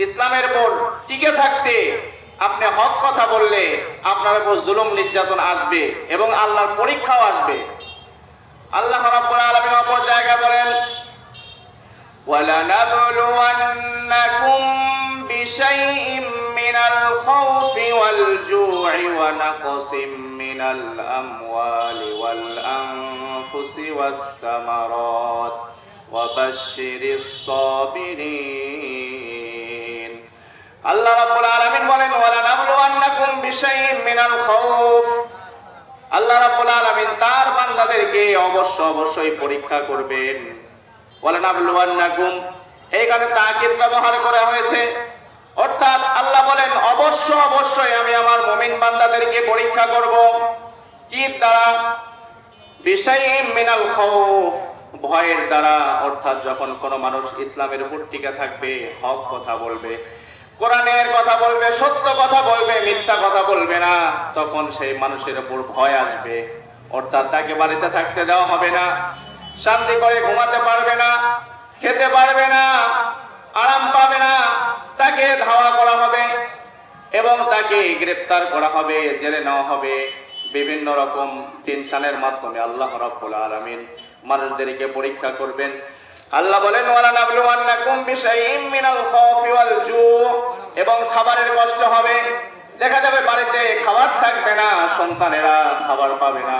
ইসলামের উপর টিকে থাকতে আপনি হক কথা বললে আপনার উপর জুলুম নির্যাতন আসবে এবং আল্লাহর পরীক্ষাও আসবে। আল্লাহ রাব্বুল আলামিন অপর জায়গায় বলেন, وَلَنَبْلُوَنَّكُمْ بِشَيْءٍ مِّنَ الْخَوْفِ وَالْجُوعِ وَنَقْصٍ مِّنَ الْأَمْوَالِ وَالْأَنفُسِ وَالثَّمَرَاتِ وَبَشِّرِ الصَّابِرِينَ। আল্লাহ রাব্বুল আলামিন বলেন, وَلَنَبْلُوَنَّكُمْ بِشَيْءٍ مِّنَ الْخَوْفِ। আল্লাহ রাব্বুল আলামিন তার বান্দাদেরকে অবশ্যই পরীক্ষা করবেন। ওয়ালানাবলুয়ান্নাকুম, এইখানে তাকিদ ব্যবহার করা হয়েছে, অর্থাৎ আল্লাহ বলেন অবশ্যই আমি আমার মুমিন বান্দাদেরকে পরীক্ষা করব। কি দ্বারা? বিশাইইম মিনাল খাউফ, ভয়ের দ্বারা। অর্থাৎ যখন কোনো মানুষ ইসলামের উপর টিকে থাকবে, হক কথা বলবে, কোরআনের কথা বলবে, সত্য কথা বলবে, মিথ্যা কথা বলবে না, তখন সেই মানুষের উপর ভয় আসবে। অর্থাৎ তাকে বাড়িতে থাকতে দেওয়া হবে না, শান্তি করে ঘুমাতে পারবে না, খেতে পারবে না, আরাম পাবে না, তাকে ধাওয়া করা হবে এবং তাকে গ্রেফতার করা হবে, জেলে নেওয়া হবে। বিভিন্ন রকম টেনশনের মাধ্যমে আল্লাহ রাব্বুল আলামিন মানুষদেরকে পরীক্ষা করবেন। আল্লাহ বলেন, ওয়ালানাবলুওয়ান্নাকুম বিশাইইম মিনাল খাউফি ওয়াল জু, এবং খাবারের কষ্ট হবে। দেখা যাবে বাড়িতে খাবার থাকবে না, সন্তানেরা খাবার পাবে না।